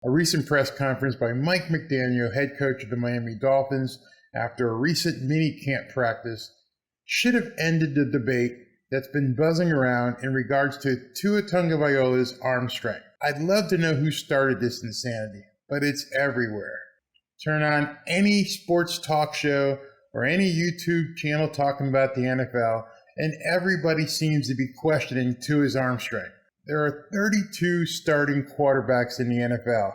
A recent press conference by Mike McDaniel, head coach of the Miami Dolphins, after a recent mini camp practice, should have ended the debate that's been buzzing around in regards to Tua Tagovailoa's arm strength. I'd love to know who started this insanity, but it's everywhere. Turn on any sports talk show or any YouTube channel talking about the NFL, and everybody seems to be questioning Tua's arm strength. There are 32 starting quarterbacks in the NFL,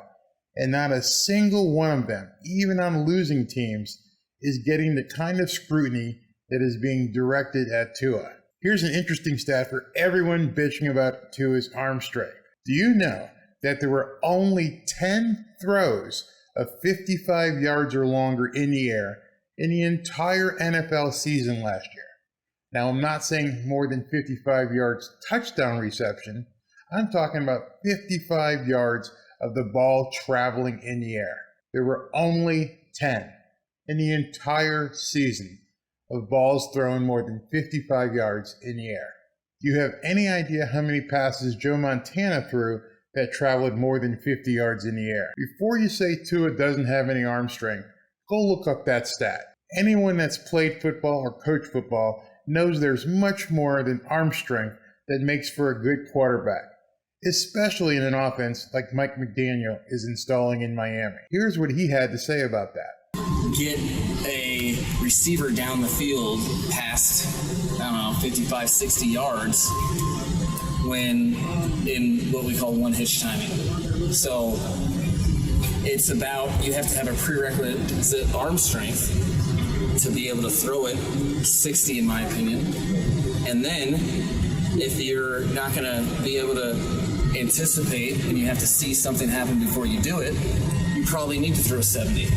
and not a single one of them, even on losing teams, is getting the kind of scrutiny that is being directed at Tua. Here's an interesting stat for everyone bitching about Tua's arm strength. Do you know that there were only 10 throws of 55 yards or longer in the air in the entire NFL season last year? Now, I'm not saying more than 55 yards touchdown reception. I'm talking about 55 yards of the ball traveling in the air. There were only 10 in the entire season of balls thrown more than 55 yards in the air. Do you have any idea how many passes Joe Montana threw that traveled more than 50 yards in the air? Before you say Tua doesn't have any arm strength, go look up that stat. Anyone that's played football or coached football knows there's much more than arm strength that makes for a good quarterback, especially in an offense like Mike McDaniel is installing in Miami. Here's what he had to say about that. Get a receiver down the field past, 55, 60 yards when in what we call one hitch timing. So it's about, you have to have a prerequisite arm strength to be able to throw it 60, in my opinion. And then if you're not going to be able to anticipate and you have to see something happen before you do it, you probably need to throw 70.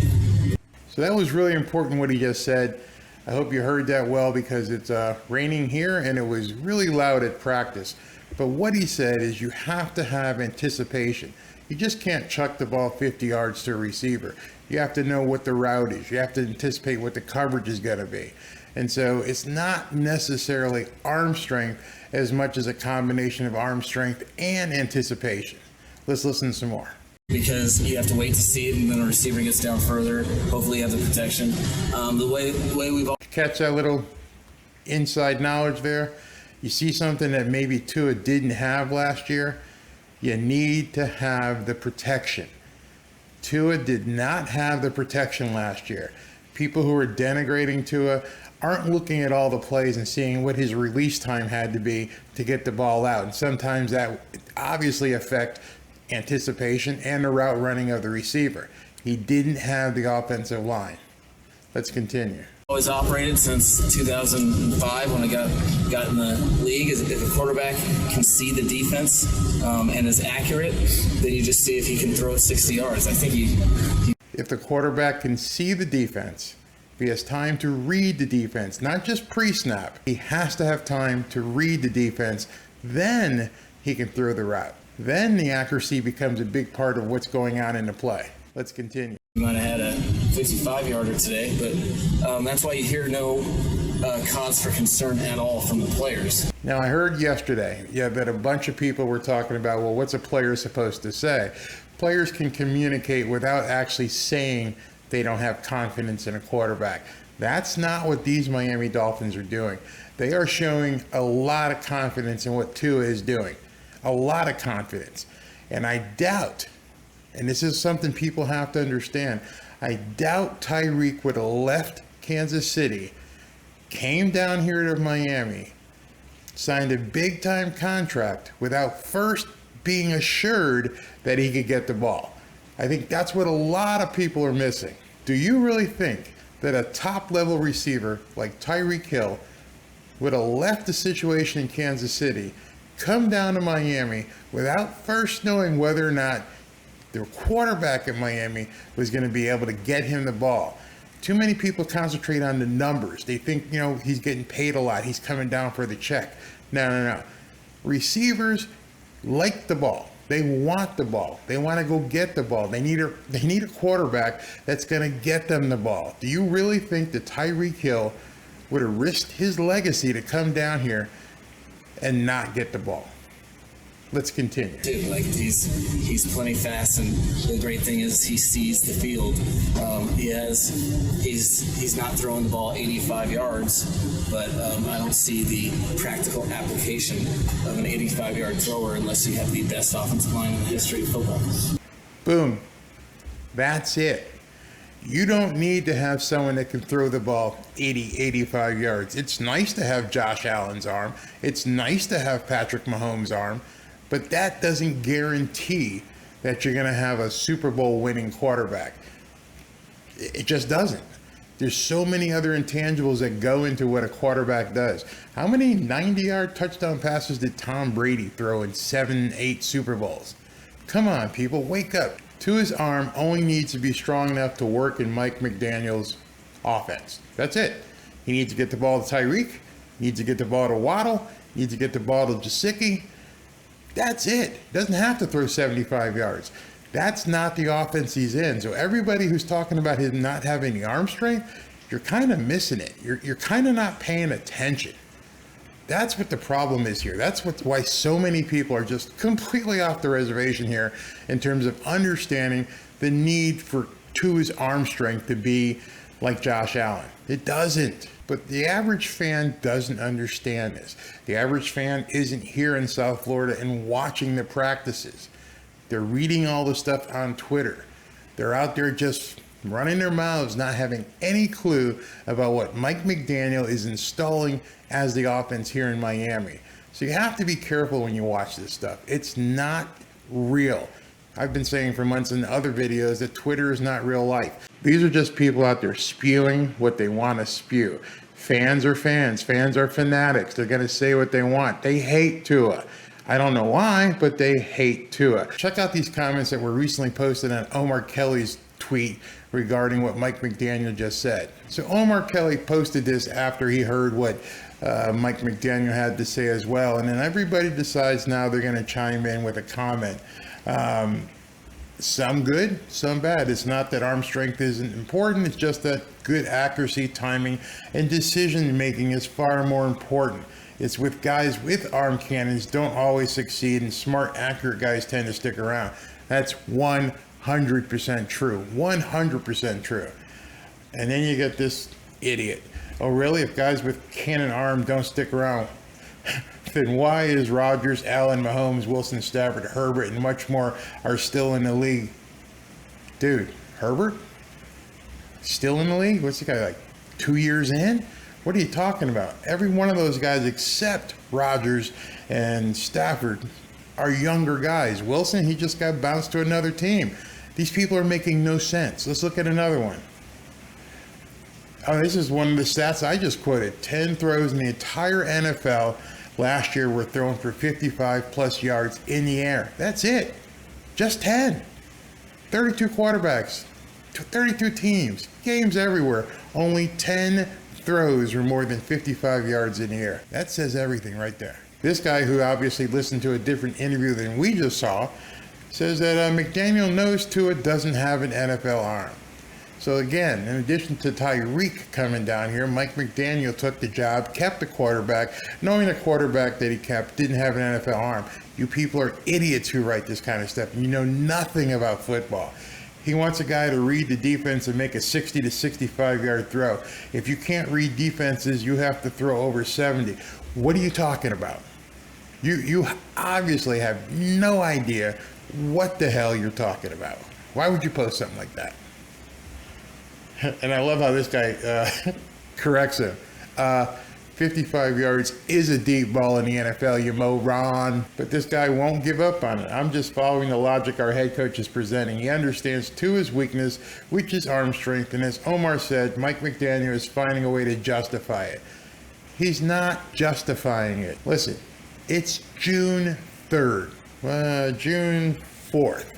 So that was really important what he just said. I hope you heard that well, because it's raining here and it was really loud at practice. But what he said is you have to have anticipation. You just can't chuck the ball 50 yards to a receiver. You have to know what the route is. You have to anticipate what the coverage is going to be. And so it's not necessarily arm strength as much as a combination of arm strength and anticipation. Let's listen some more. Because you have to wait to see it, and then a receiver gets down further. Hopefully you have the protection. The way we've all... Catch that little inside knowledge there? You see something that maybe Tua didn't have last year? You need to have the protection. Tua did not have the protection last year. People who are denigrating Tua aren't looking at all the plays and seeing what his release time had to be to get the ball out. And sometimes that obviously affects anticipation and the route running of the receiver. He didn't have the offensive line. Let's continue. Always operated since 2005 when I got in the league. If a quarterback can see the defense and is accurate, then you just see if he can throw it 60 yards. I think if the quarterback can see the defense, if he has time to read the defense, not just pre-snap, he has to have time to read the defense, then he can throw the route. Then the accuracy becomes a big part of what's going on in the play. Let's continue. We might have had a 55-yarder today, but that's why you hear no cause for concern at all from the players. Now, I heard yesterday that a bunch of people were talking about, well, what's a player supposed to say? Players can communicate without actually saying they don't have confidence in a quarterback. That's not what these Miami Dolphins are doing. They are showing a lot of confidence in what Tua is doing. A lot of confidence. And I doubt, and this is something people have to understand, I doubt Tyreek would have left Kansas City, came down here to Miami, signed a big time contract without first being assured that he could get the ball. I think that's what a lot of people are missing. Do you really think that a top level receiver like Tyreek Hill would have left the situation in Kansas City, come down to Miami without first knowing whether or not the quarterback at Miami was going to be able to get him the ball? Too many people concentrate on the numbers. They think, he's getting paid a lot. He's coming down for the check. No. Receivers like the ball. They want the ball. They want to go get the ball. They need a quarterback that's going to get them the ball. Do you really think that Tyreek Hill would have risked his legacy to come down here and not get the ball? Let's continue. Too. Like he's plenty fast, and the great thing is he sees the field. He's not throwing the ball 85 yards, but I don't see the practical application of an 85-yard thrower unless you have the best offensive line in the history of football. Boom. That's it. You don't need to have someone that can throw the ball 80, 85 yards. It's nice to have Josh Allen's arm. It's nice to have Patrick Mahomes' arm. But that doesn't guarantee that you're going to have a Super Bowl winning quarterback. It just doesn't. There's so many other intangibles that go into what a quarterback does. How many 90-yard touchdown passes did Tom Brady throw in 7, 8 Super Bowls? Come on, people, wake up. Tua's arm only needs to be strong enough to work in Mike McDaniel's offense. That's it. He needs to get the ball to Tyreek, needs to get the ball to Waddle, needs to get the ball to Gesicki. That's it. Doesn't have to throw 75 yards. That's not the offense he's in. So everybody who's talking about him not having the arm strength, you're kind of missing it. You're kind of not paying attention. That's what the problem is here. That's why so many people are just completely off the reservation here in terms of understanding the need for Tua's arm strength to be like Josh Allen. It doesn't. But the average fan doesn't understand this. The average fan isn't here in South Florida and watching the practices. They're reading all the stuff on Twitter. They're out there just running their mouths, not having any clue about what Mike McDaniel is installing as the offense here in Miami. So you have to be careful when you watch this stuff. It's not real. I've been saying for months in other videos that Twitter is not real life. These are just people out there spewing what they want to spew. Fans are fans. Fans are fanatics. They're going to say what they want. They hate Tua. I don't know why, but they hate Tua. Check out these comments that were recently posted on Omar Kelly's tweet regarding what Mike McDaniel just said. So Omar Kelly posted this after he heard what Mike McDaniel had to say as well. And then everybody decides now they're going to chime in with a comment. Some good, some bad. It's not that arm strength isn't important. It's just that good accuracy, timing, and decision making is far more important. It's with guys with arm cannons don't always succeed, and smart, accurate guys tend to stick around. That's 100% true. 100% true. And then you get this idiot. Oh, really? If guys with cannon arm don't stick around, then why is Rodgers, Allen, Mahomes, Wilson, Stafford, Herbert, and much more are still in the league? Dude, Herbert? Still in the league? What's the guy, like 2 years in? What are you talking about? Every one of those guys except Rodgers and Stafford are younger guys. Wilson, he just got bounced to another team. These people are making no sense. Let's look at another one. Oh, this is one of the stats I just quoted. 10 throws in the entire NFL last year were thrown for 55 plus yards in the air. That's it. Just 10. 32 quarterbacks, 32 teams, games everywhere. Only 10 throws were more than 55 yards in the air. That says everything right there. This guy, who obviously listened to a different interview than we just saw, says that McDaniel knows Tua doesn't have an NFL arm. So again, in addition to Tyreek coming down here, Mike McDaniel took the job, kept the quarterback, knowing the quarterback that he kept didn't have an NFL arm. You people are idiots who write this kind of stuff, and you know nothing about football. He wants a guy to read the defense and make a 60 to 65 yard throw. If you can't read defenses, you have to throw over 70. What are you talking about? You obviously have no idea what the hell you're talking about. Why would you post something like that? And I love how this guy corrects him. 55 yards is a deep ball in the NFL, you moron. But this guy won't give up on it. I'm just following the logic our head coach is presenting. He understands Tua's weakness, which is arm strength. And as Omar said, Mike McDaniel is finding a way to justify it. He's not justifying it. Listen, it's June 3rd, June 4th.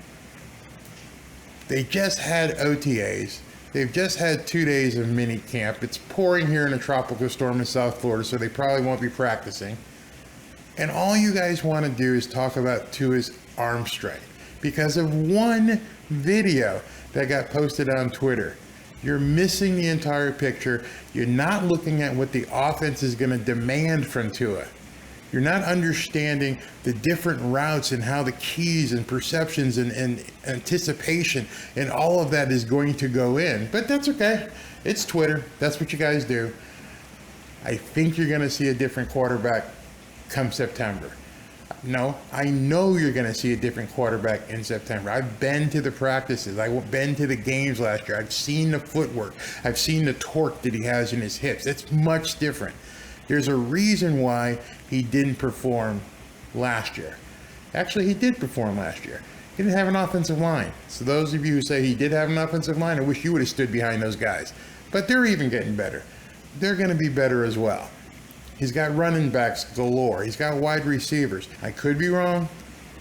They just had OTAs. They've just had 2 days of mini camp. It's pouring here in a tropical storm in South Florida, so they probably won't be practicing. And all you guys want to do is talk about Tua's arm strength because of one video that got posted on Twitter. You're missing the entire picture. You're not looking at what the offense is going to demand from Tua. You're not understanding the different routes and how the keys and perceptions and anticipation and all of that is going to go in. But that's okay. It's Twitter. That's what you guys do. I think you're going to see a different quarterback come September. No, I know you're going to see a different quarterback in September. I've been to the practices. I've been to the games last year. I've seen the footwork. I've seen the torque that he has in his hips. It's much different. There's a reason why he didn't perform last year. Actually, he did perform last year. He didn't have an offensive line. So those of you who say he did have an offensive line, I wish you would have stood behind those guys. But they're even getting better. They're going to be better as well. He's got running backs galore. He's got wide receivers. I could be wrong.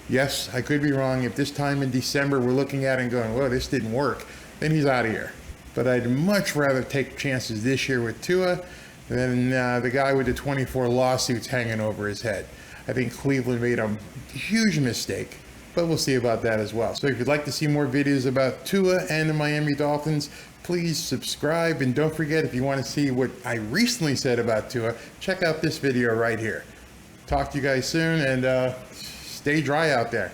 Yes, I could be wrong. If this time in December we're looking at it and going, well, this didn't work, then he's out of here. But I'd much rather take chances this year with Tua than the guy with the 24 lawsuits hanging over his head. I think Cleveland made a huge mistake, but we'll see about that as well. So if you'd like to see more videos about Tua and the Miami Dolphins, please subscribe. And don't forget, if you want to see what I recently said about Tua, check out this video right here. Talk to you guys soon, and stay dry out there.